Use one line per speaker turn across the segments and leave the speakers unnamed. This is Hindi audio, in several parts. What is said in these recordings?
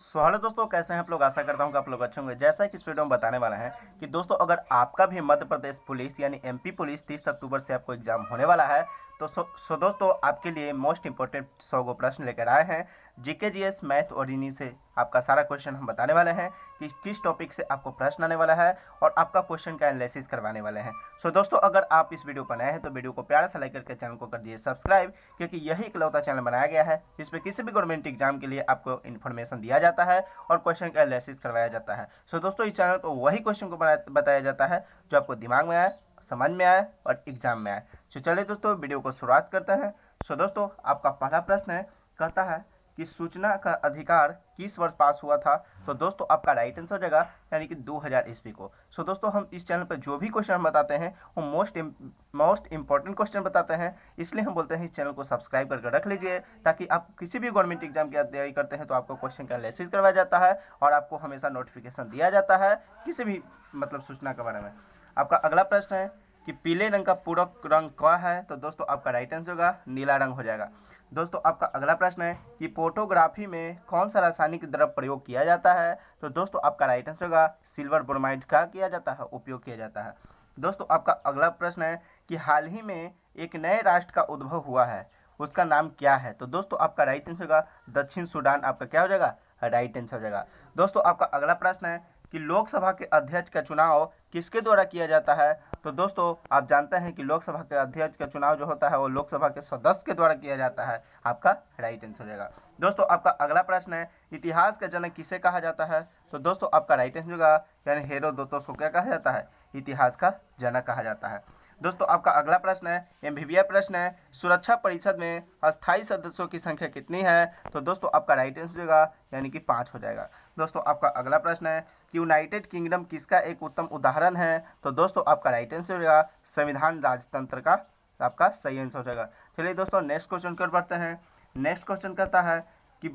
हेलो दोस्तों, कैसे हैं आप लोग। आशा करता हूं कि आप लोग अच्छे होंगे। जैसा कि इस वीडियो में बताने वाला है कि दोस्तों अगर आपका भी मध्य प्रदेश पुलिस यानी एमपी पुलिस 30 अक्टूबर से आपको एग्जाम होने वाला है तो सो दोस्तों आपके लिए मोस्ट इंपॉर्टेंट 100 गो प्रश्न लेकर आए हैं। जीके जीएस मैथ और इन्हीं से आपका सारा क्वेश्चन हम बताने वाले हैं कि किस टॉपिक से आपको प्रश्न आने वाला है और आपका क्वेश्चन का एनालिसिस करवाने वाले हैं। सो दोस्तों अगर आप इस वीडियो पर नए हैं तो वीडियो को प्यारा सा लाइक करके चैनल को कर दिए सब्सक्राइब, क्योंकि यही इकलौता चैनल बनाया गया है जिसमें किसी भी गवर्नमेंट एग्जाम के लिए आपको इन्फॉर्मेशन दिया जाता है और क्वेश्चन का एनालिसिस करवाया जाता है। सो दोस्तों इस चैनल पर वही क्वेश्चन को बताया जाता है जो आपको दिमाग में आए, समझ में आए और एग्जाम में आए। सो चलिए दोस्तों वीडियो को शुरुआत करते हैं। सो दोस्तों आपका पहला प्रश्न है, कहता है कि सूचना का अधिकार किस वर्ष पास हुआ था। तो दोस्तों आपका राइट आंसर हो जाएगा यानी कि 2000 ईस्वी को। सो दोस्तों हम इस चैनल पर जो भी क्वेश्चन बताते हैं वो मोस्ट इंपॉर्टेंट क्वेश्चन बताते हैं, इसलिए हम बोलते हैं इस चैनल को सब्सक्राइब करके रख लीजिए ताकि आप किसी भी गवर्नमेंट एग्जाम की तैयारी करते हैं तो आपको क्वेश्चन का एनालिसिस करवाया जाता है और आपको हमेशा नोटिफिकेशन दिया जाता है किसी भी सूचना के बारे में। आपका अगला प्रश्न है कि पीले रंग का पूरक रंग क्या है। तो दोस्तों आपका राइट आंसर होगा नीला रंग हो जाएगा। दोस्तों आपका अगला प्रश्न है कि फोटोग्राफी में कौन सा रासायनिक द्रव्य प्रयोग किया जाता है। तो दोस्तों आपका राइट आंसर होगा सिल्वर ब्रोमाइड का किया जाता है, उपयोग किया जाता है। दोस्तों आपका अगला प्रश्न है कि हाल ही में एक नए राष्ट्र का उद्भव हुआ है, उसका नाम क्या है। तो दोस्तों आपका राइट आंसर होगा दक्षिण सूडान, आपका क्या हो जाएगा राइट आंसर हो जाएगा। दोस्तों आपका अगला प्रश्न है कि लोकसभा के अध्यक्ष का चुनाव किसके द्वारा किया जाता है। तो दोस्तों आप जानते हैं कि लोकसभा के अध्यक्ष का चुनाव जो होता है वो लोकसभा के सदस्य के द्वारा किया जाता है, आपका राइट आंसर हो जाएगा। दोस्तों आपका अगला प्रश्न है इतिहास का जनक किसे कहा जाता है। तो दोस्तों आपका राइट आंसर होगा यानी हेरोडोटस को क्या कहा जाता है, इतिहास का जनक कहा जाता है। दोस्तों आपका अगला प्रश्न है एमबीबीएस प्रश्न है, सुरक्षा परिषद में अस्थायी सदस्यों की संख्या कितनी है। तो दोस्तों आपका राइट आंसर होगा यानी कि 5 हो जाएगा। दोस्तों आपका अगला प्रश्न है कि यूनाइटेड किंगडम किसका एक उत्तम उदाहरण है। तो दोस्तों आपका राइट आंसर होगा संविधान राजतंत्र का, आपका सही आंसर हो जाएगा। चलिए दोस्तों नेक्स्ट क्वेश्चन कर बढ़ते हैं। नेक्स्ट क्वेश्चन कहता है कि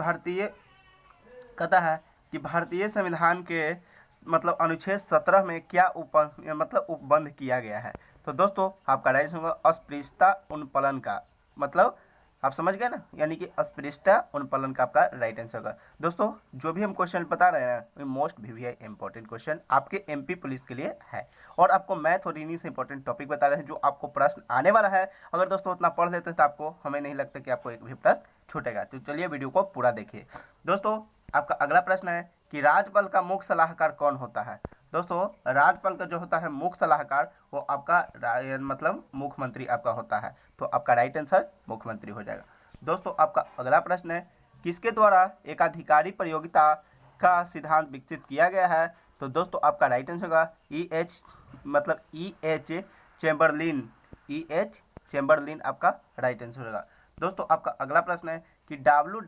भारतीय संविधान के अनुच्छेद 17 में क्या उपबंध किया गया है। तो दोस्तों आपका राइट आंसर होगा अस्पृश्यता उन्मूलन का, आप समझ गए ना, यानी कि अस्पृश्यता उन्मूलन का आपका राइट आंसर होगा। दोस्तों जो भी हम क्वेश्चन बता रहे हैं वो मोस्ट वीवीआई इंपॉर्टेंट क्वेश्चन आपके एमपी पुलिस के लिए है और आपको मैथ और इन्हीं से इंपॉर्टेंट टॉपिक बता रहे हैं जो आपको प्रश्न आने वाला है। अगर दोस्तों उतना पढ़ लेते हैं तो आपको, हमें नहीं लगता कि आपको एक भी प्रश्न छूटेगा। तो चलिए वीडियो को पूरा देखिए। दोस्तों आपका अगला प्रश्न है कि राज्यपाल का मुख्य सलाहकार कौन होता है। दोस्तों राज्यपाल का जो होता है मुख्य सलाहकार वो आपका मुख्यमंत्री आपका होता है, तो आपका राइट आंसर मुख्यमंत्री हो जाएगा। दोस्तों आपका अगला प्रश्न है किसके द्वारा एकाधिकारी प्रयोगिता का सिद्धांत विकसित किया गया है। तो दोस्तों आपका राइट आंसर होगा E H Chamberlain, E H Chamberlain आपका राइट आंसर होगा। दोस्तों आपका अगला प्रश्न है कि डब्ल्यू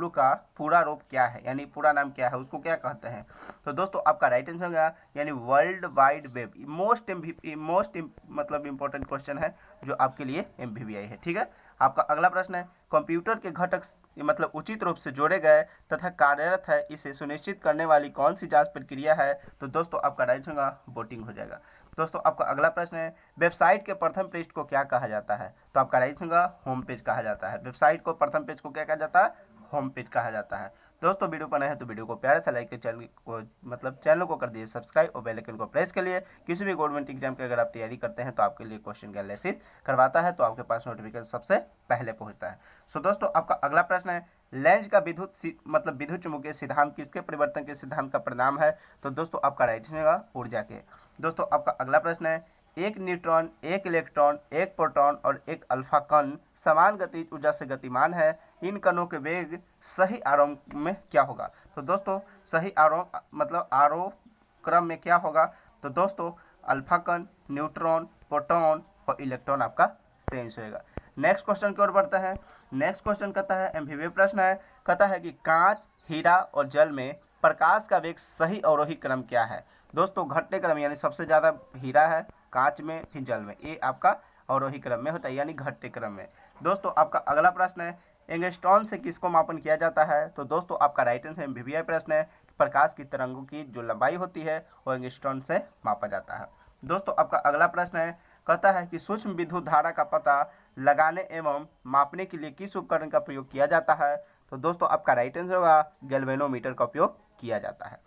का पूरा रूप क्या है, यानी पूरा नाम क्या है, उसको क्या कहते हैं। तो दोस्तों आपका राइट आंसर होगा यानी world wide web. Most important question है जो आपके लिए एमवीवीआई है, ठीक है। आपका अगला प्रश्न है कंप्यूटर के घटक उचित रूप से जोड़े गए तथा कार्यरत है, इसे सुनिश्चित करने वाली कौन सी जांच प्रक्रिया है। तो दोस्तों आपका राइट होगा वोटिंग हो जाएगा। दोस्तों आपका अगला प्रश्न है वेबसाइट के प्रथम पेज को क्या कहा जाता है। तो आपका राइट होगा होम पेज कहा जाता है। वेबसाइट को प्रथम पेज को क्या कहा जाता है, होम पेज कहा जाता है। दोस्तों वीडियो पर नए हैं तो वीडियो को प्यारे से लाइक कर चैनल को कर दिए सब्सक्राइब और बेल आइकन को प्रेस के लिए किसी भी गवर्नमेंट एग्जाम की अगर आप तैयारी करते हैं तो आपके लिए क्वेश्चन का एनालिसिस करवाता है तो आपके पास नोटिफिकेशन सबसे पहले पहुंचता है। सो दोस्तों आपका अगला प्रश्न है लेंज का विद्युत चुम्बकीय सिद्धांत किसके परिवर्तन के सिद्धांत का परिणाम है। तो दोस्तों आपका राइट होगा ऊर्जा के। दोस्तों आपका अगला प्रश्न है एक न्यूट्रॉन, एक इलेक्ट्रॉन, एक प्रोटॉन और एक अल्फा कण समान गतिज ऊर्जा से गतिमान है, इन कणों के वेग सही आरोह में क्या होगा। तो दोस्तों सही आरोह क्रम में क्या होगा। तो दोस्तों अल्फा कण, न्यूट्रॉन, प्रोटॉन और इलेक्ट्रॉन आपका सही होगा। नेक्स्ट क्वेश्चन की ओर बढ़ते हैं। नेक्स्ट क्वेश्चन कहता है एमवीवी प्रश्न है, कहता है कि कांच, हीरा और जल में प्रकाश का वेग सही अवरोही क्रम क्या है। दोस्तों घटते क्रम यानी सबसे ज़्यादा हीरा है, कांच में, फिर जल में, ये आपका अवरोही क्रम में होता है यानी घटते क्रम में। दोस्तों आपका अगला प्रश्न है एंगस्ट्रॉन से किसको मापन किया जाता है। तो दोस्तों आपका राइट आंसर एमवीवी प्रश्न है प्रकाश की तरंगों की जो लंबाई होती है वो एंगस्ट्रॉन से मापा जाता है। दोस्तों आपका अगला प्रश्न है, कहता है कि सूक्ष्म विद्युत धारा का पता लगाने एवं मापने के लिए किस उपकरण का प्रयोग किया जाता है। तो दोस्तों आपका राइट आंसर होगा गैल्वेनोमीटर का उपयोग किया जाता है,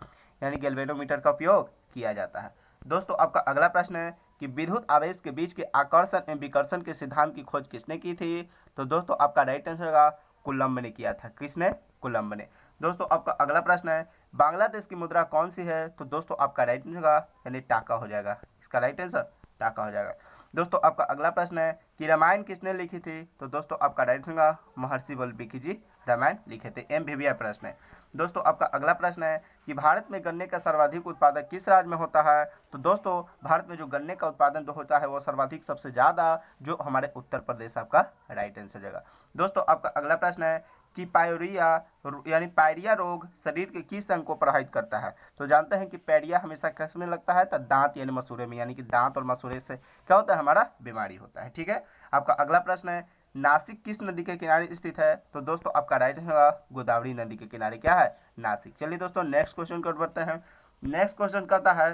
यानी गैल्वेनोमीटर का उपयोग किया जाता है। दोस्तों आपका अगला प्रश्न है कि विद्युत आवेश के बीच के आकर्षण एवं विकर्षण के सिद्धांत की खोज किसने की थी? तो दोस्तों आपका राइट आंसर होगा कूलम्ब ने किया था। किसने? कूलम्ब ने। दोस्तों आपका अगला प्रश्न है बांग्लादेश की मुद्रा कौन सी है? तो दोस्तों आपका राइट आंसर होगा यानी टाका हो जाएगा। इसका राइट आंसर टाका हो जाएगा। दोस्तों आपका अगला प्रश्न है कि रामायण किसने लिखी थी? तो दोस्तों आपका राइट आंसर होगा महर्षि वाल्मीकि जी रामायण लिखे थे। MVVI प्रश्न है। दोस्तों आपका अगला प्रश्न है कि भारत में गन्ने का सर्वाधिक उत्पादन किस राज्य में होता है? तो दोस्तों भारत में जो गन्ने का उत्पादन जो होता है वो सर्वाधिक सबसे ज़्यादा जो हमारे उत्तर प्रदेश आपका राइट आंसर होगा। दोस्तों आपका अगला प्रश्न है कि पायरिया रोग शरीर के किस अंग को प्रभावित करता है? तो जानते हैं कि पायरिया हमेशा किस में लगता है? तो दांत यानी मसूड़े में, यानी कि दांत और मसूड़े से क्या होता है? हमारा बीमारी होता है। ठीक है। आपका अगला प्रश्न है नासिक किस नदी के किनारे स्थित है? तो दोस्तों आपका राइट आंसर होगा गोदावरी नदी के किनारे क्या है? नासिक। चलिए दोस्तों नेक्स्ट क्वेश्चन को बढ़ते हैं। नेक्स्ट क्वेश्चन कहता है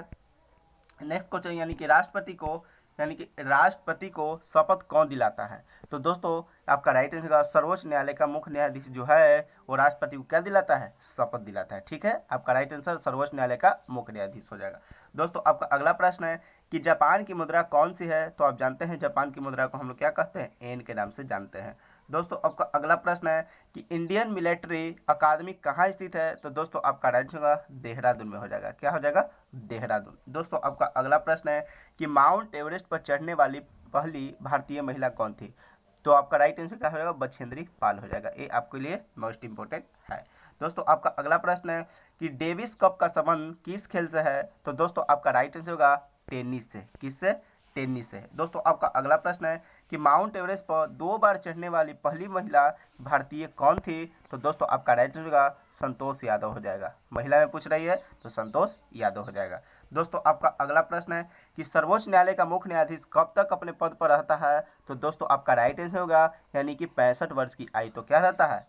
नेक्स्ट क्वेश्चन यानी कि राष्ट्रपति को शपथ कौन दिलाता है? तो दोस्तों आपका राइट आंसर होगा सर्वोच्च न्यायालय का मुख्य न्यायाधीश जो है वो राष्ट्रपति को क्या दिलाता है? शपथ दिलाता है। ठीक है। आपका राइट आंसर सर्वोच्च न्यायालय का मुख्य न्यायाधीश हो जाएगा। दोस्तों आपका अगला प्रश्न है कि जापान की मुद्रा कौन सी है? तो आप जानते हैं जापान की मुद्रा को हम लोग क्या कहते हैं? एन के नाम से जानते हैं। दोस्तों आपका अगला प्रश्न है कि इंडियन मिलिट्री अकादमी कहाँ स्थित है? तो दोस्तों आपका राइट होगा देहरादून में हो जाएगा। क्या हो जाएगा? देहरादून। दोस्तों आपका अगला प्रश्न है कि माउंट एवरेस्ट पर चढ़ने वाली पहली भारतीय महिला कौन थी? तो आपका राइट आंसर क्या हो जाएगा? बछेंद्री पाल हो जाएगा। ये आपके लिए मोस्ट इंपोर्टेंट है। दोस्तों आपका अगला प्रश्न है कि डेविस कप का संबंध किस खेल से है? तो दोस्तों आपका राइट आंसर होगा टेनिस से। किससे? टेनिस से। दोस्तों आपका अगला प्रश्न है कि माउंट एवरेस्ट पर 2 बार चढ़ने वाली पहली महिला भारतीय कौन थी? तो दोस्तों आपका राइट आंसर होगा संतोष यादव हो जाएगा। महिला में पूछ रही है तो संतोष यादव हो जाएगा। दोस्तों आपका अगला प्रश्न है कि सर्वोच्च न्यायालय का मुख्य न्यायाधीश कब तक अपने पद पर रहता है? तो दोस्तों आपका राइट आंसर होगा यानी कि 65 वर्ष की आयु तो क्या रहता है।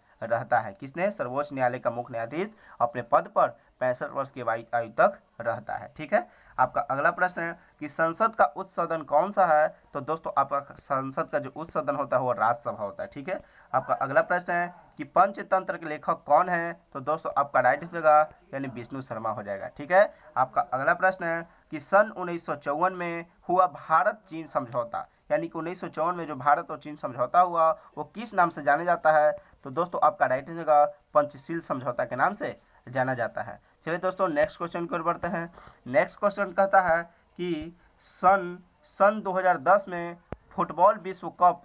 किसने? सर्वोच्च न्यायालय का मुख्य न्यायाधीश अपने पद पर 65 वर्ष की आयु तक रहता है। ठीक है। आपका अगला प्रश्न है कि संसद का उच्च सदन कौन सा है? तो दोस्तों आपका संसद का जो उच्च सदन होता है वो राज्यसभा होता है। ठीक है। आपका अगला प्रश्न है कि पंचतंत्र के लेखक कौन है? तो दोस्तों आपका राइट आंसर होगा यानी विष्णु शर्मा हो जाएगा। ठीक है। आपका अगला प्रश्न है कि सन 1954 में हुआ भारत चीन समझौता, यानी कि 1954 में जो भारत और चीन समझौता हुआ वो किस नाम से जाने जाता है? तो दोस्तों आपका राइट आंसर होगा पंचशील समझौता के नाम से जाना जाता है। चलिए दोस्तों नेक्स्ट क्वेश्चन की ओर बढ़ते हैं। नेक्स्ट क्वेश्चन कहता है कि सन 2010 में फुटबॉल विश्व कप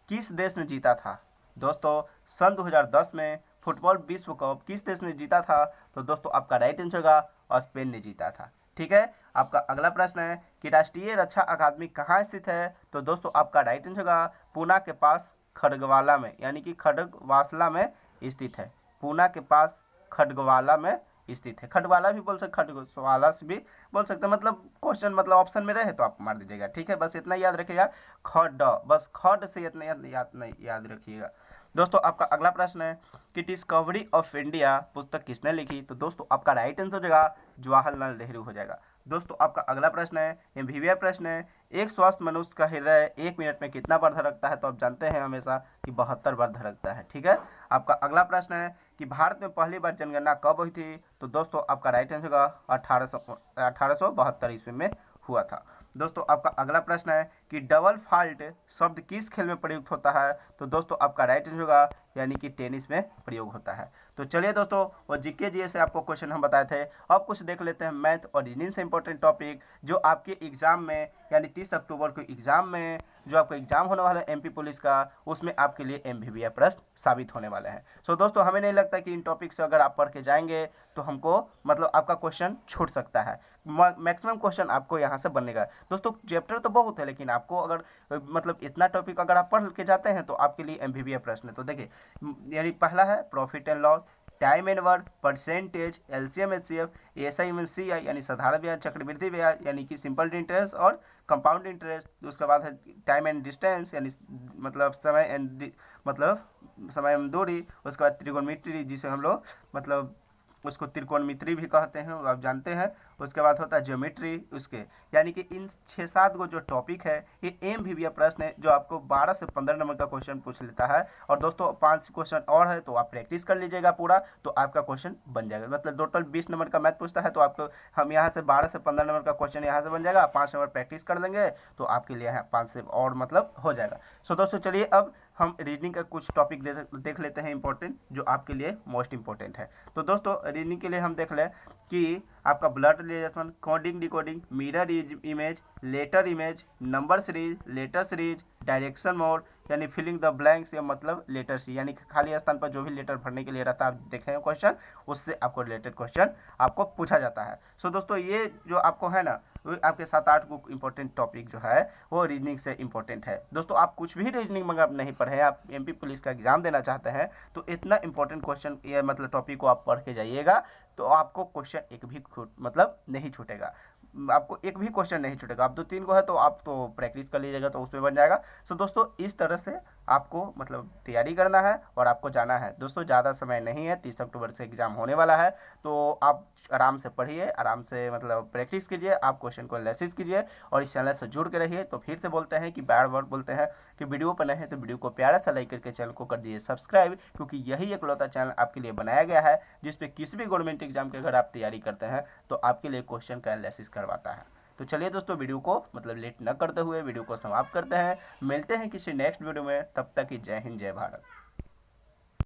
किस देश ने जीता था? दोस्तों सन 2010 में फुटबॉल विश्व कप किस देश ने जीता था? तो दोस्तों आपका राइट आंसर होगा स्पेन ने जीता था। ठीक है। आपका अगला प्रश्न है कि राष्ट्रीय रक्षा अकादमी कहाँ स्थित है? तो दोस्तों आपका राइट आंसर होगा पूना के पास खड़गवाला में, यानी कि खड़गवासला में स्थित है। पूना के पास खड़गवाला में स्थित है। खड़वाला भी बोल सकते, खड़गवाला से भी बोल सकते हैं। मतलब क्वेश्चन मतलब ऑप्शन में रहे तो आप मार दीजिएगा। ठीक है। बस इतना याद रखिएगा खड, बस खड से इतना याद रखिएगा। दोस्तों आपका अगला प्रश्न है कि डिस्कवरी ऑफ इंडिया पुस्तक किसने लिखी? तो दोस्तों आपका राइट आंसर हो जाएगा जवाहरलाल नेहरू हो जाएगा। दोस्तों आपका अगला प्रश्न है MVVI प्रश्न है एक स्वस्थ मनुष्य का हृदय 1 मिनट में कितना बार धड़कता है? तो आप जानते हैं हमेशा कि 72 बार धड़कता है। ठीक है। आपका अगला प्रश्न है कि भारत में पहली बार जनगणना कब हुई थी? तो दोस्तों आपका राइट आंसर होगा 1872 ईस्वी में हुआ था। दोस्तों आपका अगला प्रश्न है कि डबल फॉल्ट शब्द किस खेल में प्रयुक्त होता है? तो दोस्तों आपका राइट आंसर होगा यानी कि टेनिस में प्रयोग होता है। तो चलिए दोस्तों वो जीके जीएस से आपको क्वेश्चन हम बताए थे। अब कुछ देख लेते हैं मैथ और रीजनिंग से इंपॉर्टेंट टॉपिक जो आपके एग्जाम में यानी 30 अक्टूबर को एग्जाम में जो आपका एग्जाम होने वाला है MP पुलिस का, उसमें आपके लिए MVVI प्रश्न साबित होने वाले हैं। सो दोस्तों हमें नहीं लगता कि इन टॉपिक से अगर आप पढ़ के जाएंगे तो हमको मतलब आपका क्वेश्चन छूट सकता है। मैक्सिमम क्वेश्चन आपको यहाँ से बनेगा। दोस्तों चैप्टर तो बहुत है लेकिन आपको अगर मतलब इतना टॉपिक अगर आप पढ़ के जाते हैं तो आपके लिए MVVI प्रश्न है। तो देखिए यानी पहला है profit and loss, time and work, percentage, LCM HCF, ASI minus CI यानी साधारण ब्याज, चक्रवृद्धि ब्याज यानी कि सिंपल इंटरेस्ट और कंपाउंड इंटरेस्ट। उसके बाद है टाइम एंड डिस्टेंस यानी मतलब समय एवं दूरी। उसके बाद त्रिगोनोमेट्री जिसे हम लोग मतलब उसको त्रिकोणमिति भी कहते हैं, वो आप जानते हैं। उसके बाद होता है ज्योमेट्री उसके, यानी कि इन 6-7 को जो टॉपिक है ये MVV प्रश्न है जो आपको 12 से 15 नंबर का क्वेश्चन पूछ लेता है। और दोस्तों 5 क्वेश्चन और है तो आप प्रैक्टिस कर लीजिएगा पूरा, तो आपका क्वेश्चन बन जाएगा। मतलब टोटल 20 नंबर का मैथ पूछता है, तो आपको हम यहाँ से 12 से 15 नंबर का क्वेश्चन यहाँ से बन जाएगा। 5 नंबर प्रैक्टिस कर लेंगे तो आपके लिए यहाँ 5 से और मतलब हो जाएगा। सो दोस्तों चलिए अब हम रीजनिंग का कुछ टॉपिक देख लेते हैं इंपॉर्टेंट, जो आपके लिए मोस्ट इंपॉर्टेंट है। तो दोस्तों रीजनिंग के लिए हम देख लें कि आपका blood relation, coding decoding, mirror image, letter image, number series, letter series, direction mode, यानी फिलिंग द ब्लैंक्स, या मतलब लेटर सी, यानी खाली स्थान पर जो भी लेटर भरने के लिए रहता है, आप देखें क्वेश्चन, उससे आपको रिलेटेड क्वेश्चन आपको पूछा जाता है। सो दोस्तों ये जो आपको है ना, वो आपके 7-8 को इंपॉर्टेंट टॉपिक जो है वो रीजनिंग से इंपॉर्टेंट है। दोस्तों आप कुछ भी रीजनिंग में आप नहीं पढ़े, आप MP पुलिस का एग्जाम देना चाहते हैं, तो इतना इंपॉर्टेंट क्वेश्चन ये मतलब टॉपिक को आप पढ़ के जाइएगा, तो आपको क्वेश्चन एक भी मतलब नहीं छूटेगा, आपको एक भी क्वेश्चन नहीं छूटेगा। आप 2-3 को है तो आप तो प्रैक्टिस कर लीजिएगा तो उसमें बन जाएगा। सो दोस्तों इस तरह से आपको मतलब तैयारी करना है और आपको जाना है। दोस्तों ज़्यादा समय नहीं है, 30 अक्टूबर से एग्ज़ाम होने वाला है, तो आप आराम से पढ़िए, आराम से मतलब प्रैक्टिस कीजिए, आप क्वेश्चन को एनालिसिस कीजिए और इस चैनल से जुड़ के रहिए। तो फिर से बोलते हैं कि बार बार बोलते हैं कि वीडियो पर नए हैं तो वीडियो को प्यारा सा लाइक करके चैनल को कर दीजिए सब्सक्राइब, क्योंकि यही एकलौता चैनल आपके लिए बनाया गया है जिसपे किसी भी गवर्नमेंट एग्जाम के अगर आप तैयारी करते हैं तो आपके लिए क्वेश्चन का एनालिसिस करवाता है। तो चलिए दोस्तों वीडियो को मतलब लेट न करते हुए वीडियो को समाप्त करते हैं। मिलते हैं किसी नेक्स्ट वीडियो में, तब तक की जय हिंद जय भारत।